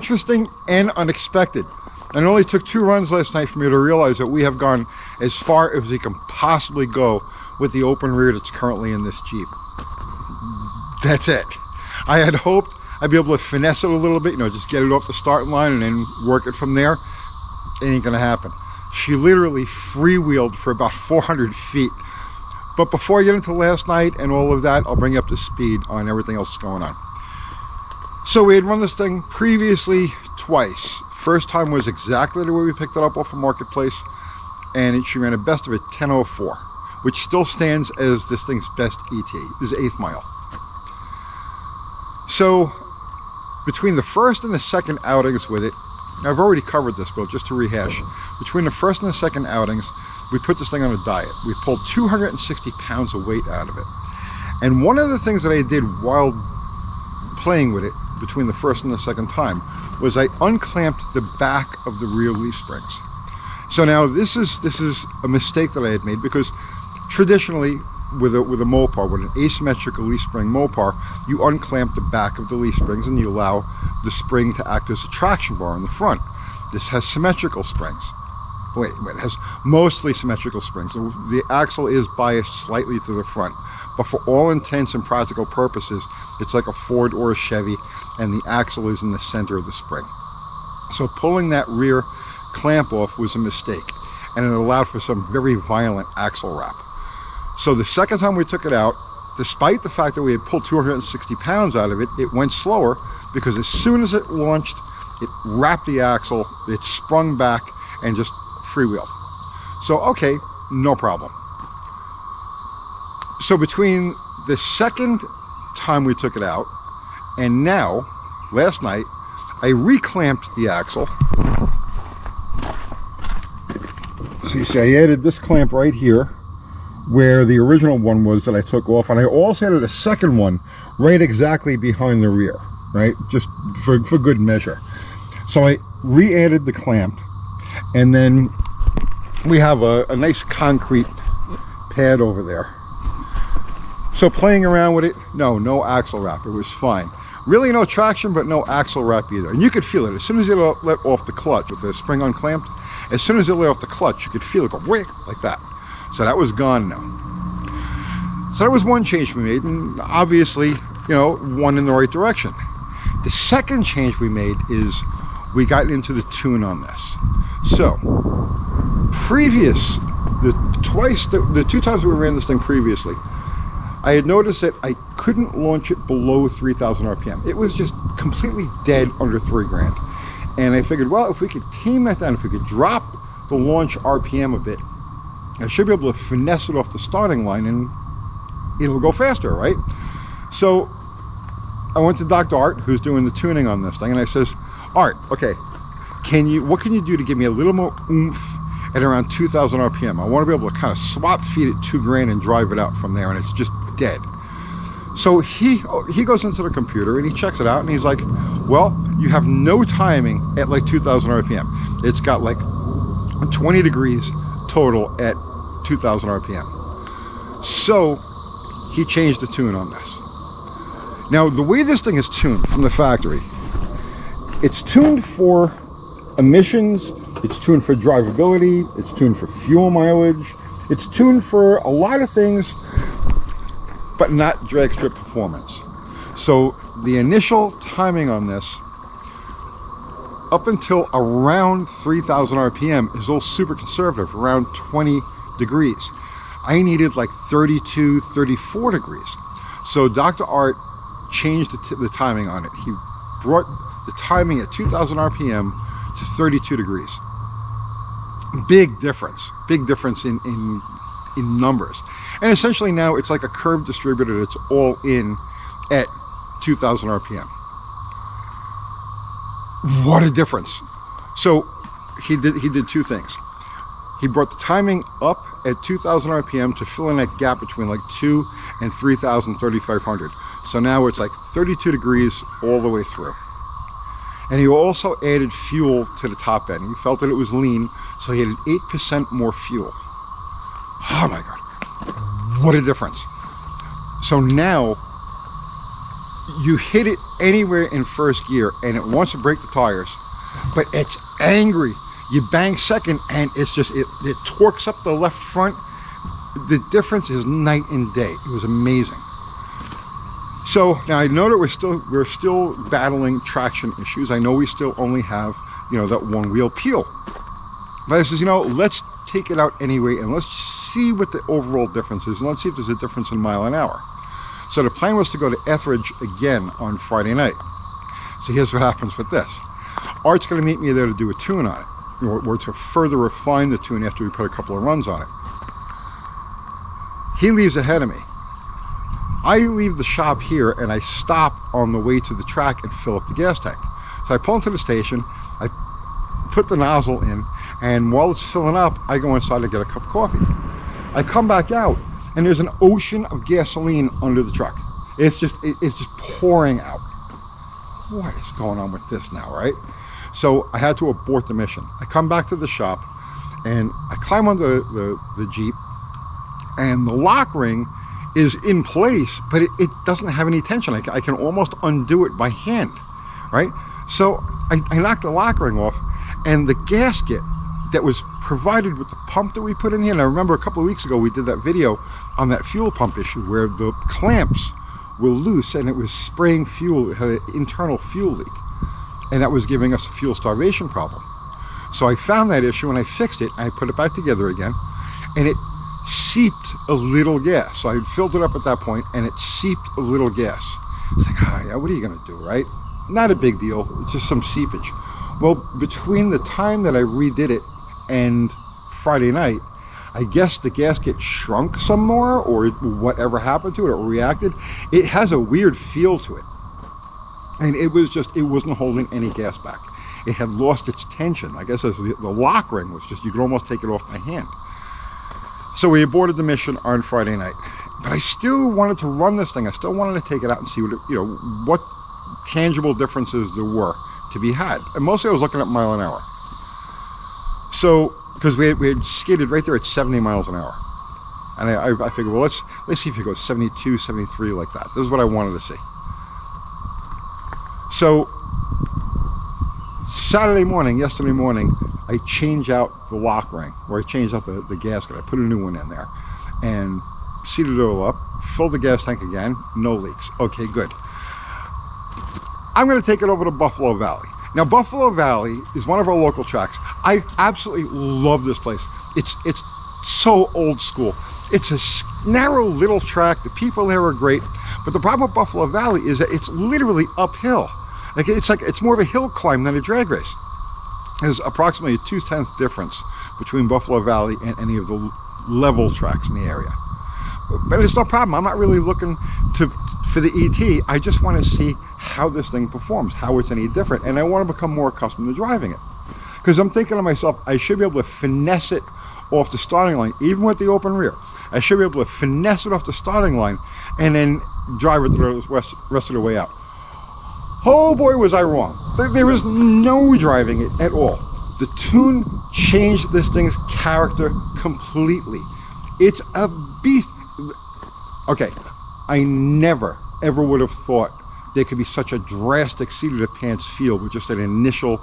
interesting and unexpected. And it only took 2 runs last night for me to realize that we have gone as far as we can possibly go with the open rear that's currently in this Jeep. That's it. I had hoped I'd be able to finesse it a little bit, you know, just get it off the starting line and then work it from there. It ain't gonna happen. She literally freewheeled for about 400 feet. But before I get into last night and all of that, I'll bring you up to speed on everything else that's going on. So we had run this thing previously twice. First time was exactly the way we picked it up off of Marketplace, and she ran a best of it 10:04, which still stands as this thing's best ET. This is 8th mile. So between the first and the second outings with it, I've already covered this, but just to rehash, between the first and the second outings, we put this thing on a diet. We pulled 260 pounds of weight out of it. And one of the things that I did while playing with it between the first and the second time was I unclamped the back of the rear leaf springs. So now this is a mistake that I had made, because traditionally with a Mopar, with an asymmetrical leaf spring Mopar, you unclamp the back of the leaf springs and you allow the spring to act as a traction bar in the front. This has symmetrical springs. Wait, it has mostly symmetrical springs. The axle is biased slightly to the front, but for all intents and practical purposes, it's like a Ford or a Chevy, and the axle is in the center of the spring. So pulling that rear clamp off was a mistake, and it allowed for some very violent axle wrap. So the second time we took it out, despite the fact that we had pulled 260 pounds out of it, it went slower, because as soon as it launched, it wrapped the axle, it sprung back, and just freewheeled. So okay, no problem. So between the second time we took it out and now, last night, I reclamped the axle. So you see, I added this clamp right here where the original one was that I took off, and I also added a second one right exactly behind the rear, right, just for good measure. So I re-added the clamp, and then we have a nice concrete pad over there. So playing around with it, no axle wrap, it was fine. Really no traction, but no axle wrap either. And you could feel it as soon as you let off the clutch with the spring unclamped. As soon as you let off the clutch, you could feel it go whack like that. So that was gone now. So that was one change we made, and obviously, you know, one in the right direction. The second change we made is we got into the tune on this. So the 2 times we ran this thing previously, I had noticed that I couldn't launch it below 3,000 RPM. It was just completely dead under 3 grand. And I figured, well, if we could tame that down, if we could drop the launch RPM a bit, I should be able to finesse it off the starting line and it'll go faster, right? So I went to Dr. Art, who's doing the tuning on this thing, and I says, Art, okay, what can you do to give me a little more oomph at around 2,000 RPM? I want to be able to kind of swap feed it 2 grand and drive it out from there, and it's just dead. So he goes into the computer and he checks it out, and he's like, well, you have no timing at like 2,000 RPM. It's got like 20 degrees total at 2,000 RPM. So he changed the tune on this. Now, the way this thing is tuned from the factory, it's tuned for emissions, it's tuned for drivability, it's tuned for fuel mileage, it's tuned for a lot of things, but not drag strip performance. So the initial timing on this, up until around 3,000 RPM, is all super conservative, around 20 degrees. I needed like 32, 34 degrees. So Dr. Art changed the timing on it. He brought the timing at 2,000 RPM to 32 degrees. Big difference in numbers. And essentially now it's like a curved distributor that's all in at 2,000 RPM. What a difference. So he did 2 things. He brought the timing up at 2,000 RPM to fill in that gap between like 2 and 3,000, 3,500. So now it's like 32 degrees all the way through. And he also added fuel to the top end. He felt that it was lean, so he added 8% more fuel. Oh my God, what a difference. So now you hit it anywhere in first gear and it wants to break the tires, but it's angry. You bang second and it's just, it torques up the left front. The difference is night and day. It was amazing. So now I know that we're still battling traction issues. I know we still only have, you know, that one wheel peel. But I says, you know, let's take it out anyway and let's see what the overall difference is and let's see if there's a difference in mile an hour. So the plan was to go to Etheridge again on Friday night. So here's what happens with this. Art's going to meet me there to do a tune on it, or to further refine the tune after we put a couple of runs on it. He leaves ahead of me. I leave the shop here and I stop on the way to the track and fill up the gas tank. So I pull into the station, I put the nozzle in, and while it's filling up, I go inside to get a cup of coffee. I come back out and there's an ocean of gasoline under the truck. It's just pouring out. What is going on with this now, right? So I had to abort the mission. I come back to the shop and I climb on the Jeep, and the lock ring is in place, but it doesn't have any tension. I can almost undo it by hand, right? So I knocked the lock ring off, and the gasket that was provided with the pump that we put in here, and I remember a couple of weeks ago we did that video on that fuel pump issue where the clamps were loose and it was spraying fuel. It had an internal fuel leak, and that was giving us a fuel starvation problem. So I found that issue and I fixed it. I put it back together again, and it seeped a little gas. So I had filled it up at that point and it seeped a little gas. It's like, oh yeah, what are you gonna do, right? Not a big deal, it's just some seepage. Well, between the time that I redid it and Friday night, I guess the gasket shrunk some more, or whatever happened to it, or reacted. It has a weird feel to it. And it wasn't holding any gas back. It had lost its tension. I guess the lock ring was just, you could almost take it off by hand. So we aborted the mission on Friday night. But I still wanted to run this thing. I still wanted to take it out and see what, what tangible differences there were to be had. And mostly I was looking at mile an hour. So, because we had skidded right there at 70 miles an hour. And I figured, well, let's see if it goes 72, 73, like that. This is what I wanted to see. So, yesterday morning, I changed out the lock ring, or I changed out the gasket. I put a new one in there and seated it all up, filled the gas tank again, no leaks. Okay, good. I'm going to take it over to Buffalo Valley. Now, Buffalo Valley is one of our local tracks. I absolutely love this place. It's so old school. It's a narrow little track. The people there are great. But the problem with Buffalo Valley is that it's literally uphill. It's more of a hill climb than a drag race. There's approximately a 2/10 difference between Buffalo Valley and any of the level tracks in the area. But it's no problem. I'm not really looking for the ET. I just want to see how this thing performs, how it's any different, and I want to become more accustomed to driving it. Because I'm thinking to myself, I should be able to finesse it off the starting line, even with the open rear. I should be able to finesse it off the starting line and then drive it the rest of the way out. Oh boy, was I wrong. There was no driving it at all. The tune changed this thing's character completely. It's a beast. Okay, I never ever would have thought there could be such a drastic seat of the pants feel with just an initial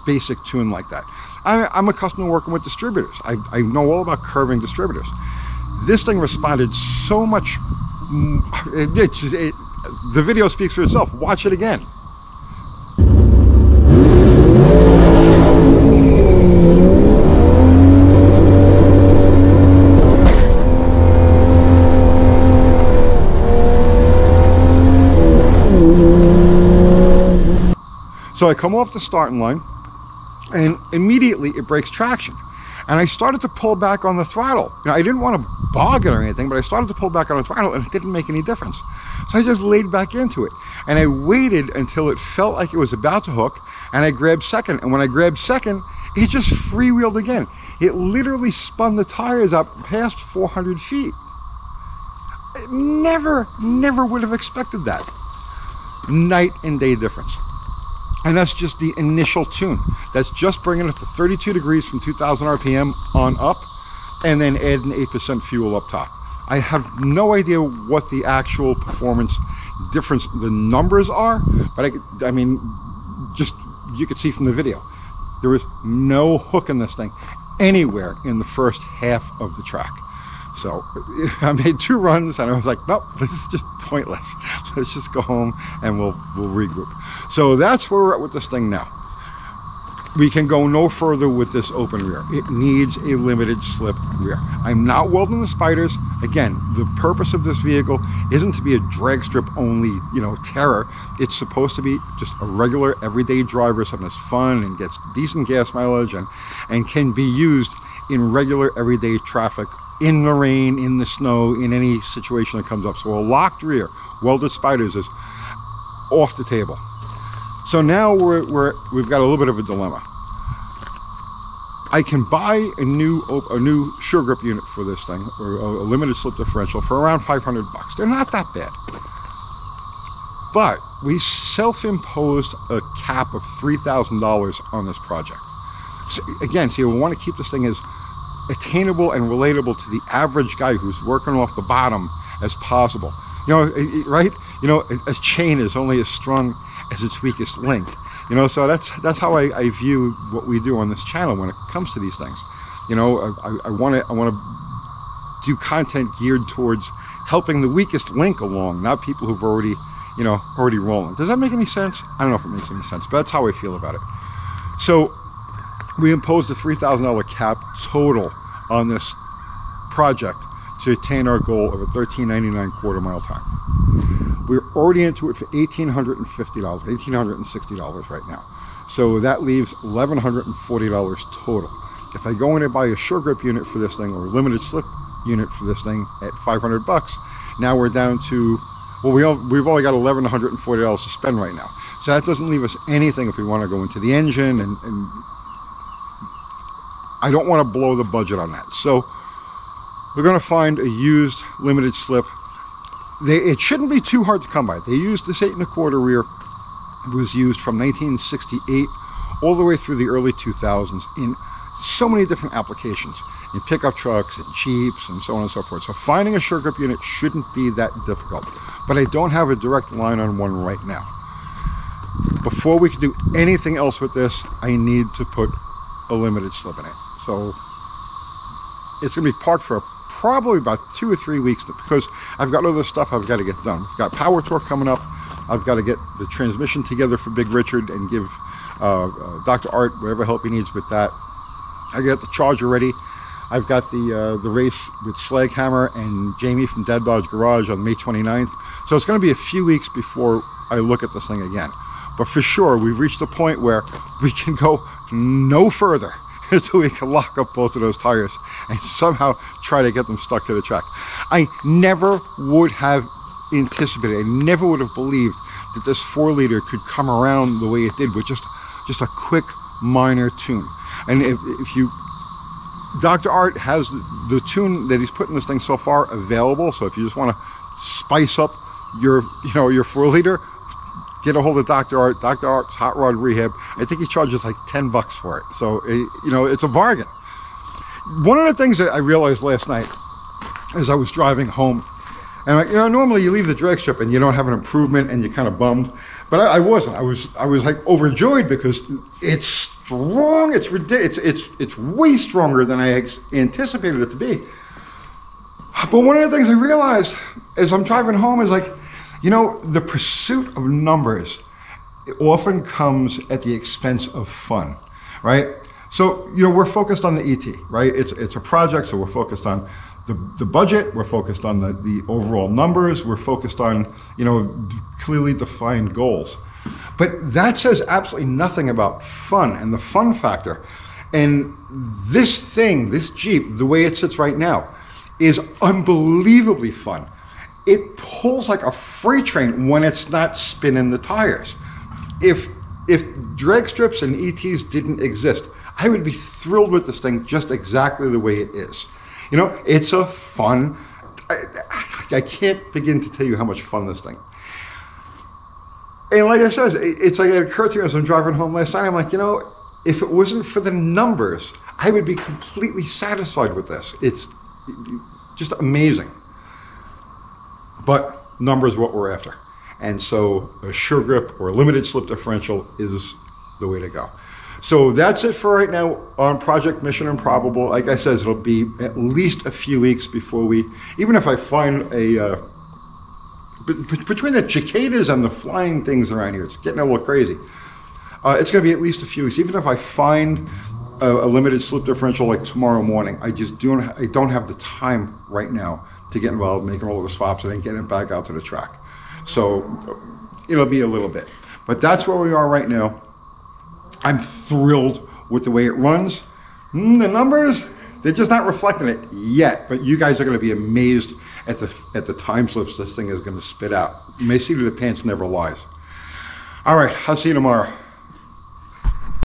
basic tune like that. I'm accustomed to working with distributors. I know all about curving distributors. This thing responded so much. The video speaks for itself. Watch it again. So I come off the starting line and immediately it breaks traction. And I started to pull back on the throttle. I didn't want to bog it or anything, but I started to pull back on the throttle and it didn't make any difference. So I just laid back into it. And I waited until it felt like it was about to hook, and I grabbed second. And when I grabbed second, it just freewheeled again. It literally spun the tires up past 400 feet. I never would have expected that. Night and day difference. And that's just the initial tune. That's just bringing it to 32 degrees from 2000 RPM on up, and then adding 8% fuel up top. I have no idea what the actual performance difference the numbers are, but I mean, just, you could see from the video, there was no hook in this thing anywhere in the first half of the track. So I made 2 runs and I was like, nope, this is just pointless. Let's just go home and we'll regroup. So that's where we're at with this thing now. We can go no further with this open rear. It needs a limited slip rear. I'm not welding the spiders. Again, the purpose of this vehicle isn't to be a drag strip only, you know, terror. It's supposed to be just a regular everyday driver, something that's fun and gets decent gas mileage and can be used in regular everyday traffic, in the rain, in the snow, in any situation that comes up. So a locked rear, welded spiders is off the table. So now we've got a little bit of a dilemma. I can buy a new sure grip unit for this thing, or a limited slip differential, for around 500 bucks. They're not that bad. But we self-imposed a cap of $3,000 on this project. So again, see, we want to keep this thing as attainable and relatable to the average guy who's working off the bottom as possible. You know, right? You know, a chain is only as strong as its weakest link. You know, so that's how I view what we do on this channel when it comes to these things. You know, I want to do content geared towards helping the weakest link along, not people who've already, you know, already rolling. Does that make any sense? I don't know if it makes any sense, but that's how I feel about it. So we imposed a $3,000 cap total on this project to attain our goal of a $13.99 quarter-mile time. We're already into it for $1,850, $1,860 right now. So that leaves $1,140 total. If I go in and buy a sure grip unit for this thing, or a limited slip unit for this thing at 500 bucks, now we're down to, well, we've only got $1,140 to spend right now. So that doesn't leave us anything if we want to go into the engine, and I don't want to blow the budget on that. So we're going to find a used limited slip. It shouldn't be too hard to come by. They used this 8 1/4 rear. It was used from 1968 all the way through the early 2000s in so many different applications, in pickup trucks and Jeeps and so on and so forth. So finding a sure grip unit shouldn't be that difficult, but I don't have a direct line on one right now. Before we can do anything else with this, I need to put a limited slip in it. So it's going to be parked for probably about 2 or 3 weeks, because I've got other stuff I've got to get done. I've got Power Tour coming up. I've got to get the transmission together for Big Richard and give Dr. Art whatever help he needs with that. I got the charger ready. I've got the race with Slaghammer and Jamie from Dead Dodge Garage on May 29th. So it's going to be a few weeks before I look at this thing again. But for sure, we've reached a point where we can go no further until we can lock up both of those tires and somehow try to get them stuck to the track. I never would have anticipated, I never would have believed that this 4-liter could come around the way it did with just a quick minor tune. And if you, Dr. Art has the tune that he's put in this thing so far available, so if you just want to spice up your 4-liter, get a hold of Dr. Art. Dr. Art's Hot Rod Rehab. I think he charges like 10 bucks for it. So, you know, it's a bargain. One of the things that I realized last night as I was driving home, and you know, normally you leave the drag strip and you don't have an improvement and you're kind of bummed, but I wasn't. I was like overjoyed because it's strong. It's ridiculous. It's way stronger than I anticipated it to be. But one of the things I realized as I'm driving home is, like, you know, the pursuit of numbers often comes at the expense of fun, right? So, you know, we're focused on the ET, right? It's a project, so we're focused on the budget, we're focused on the overall numbers, we're focused on, you know, clearly defined goals. But that says absolutely nothing about fun and the fun factor. And this thing, this Jeep, the way it sits right now, is unbelievably fun. It pulls like a freight train when it's not spinning the tires. If drag strips and ETs didn't exist, I would be thrilled with this thing just exactly the way it is. You know, it's a fun, I can't begin to tell you how much fun this thing. And like I said, it's like it occurred to me as I'm driving home last night, I'm like, you know, if it wasn't for the numbers, I would be completely satisfied with this. It's just amazing. But numbers what we're after. And so a sure grip or limited slip differential is the way to go. So that's it for right now on Project Mission Improbable. Like I said, it'll be at least a few weeks before we, even if I find a, between the cicadas and the flying things around here, it's getting a little crazy. It's going to be at least a few weeks. Even if I find a limited slip differential like tomorrow morning, I don't have the time right now to get involved making all of the swaps and then getting it back out to the track. So it'll be a little bit. But that's where we are right now. I'm thrilled with the way it runs. The numbers, they're just not reflecting it yet, but you guys are going to be amazed at the time slips this thing is going to spit out. You may see that the pants never lies. All right, I'll see you tomorrow.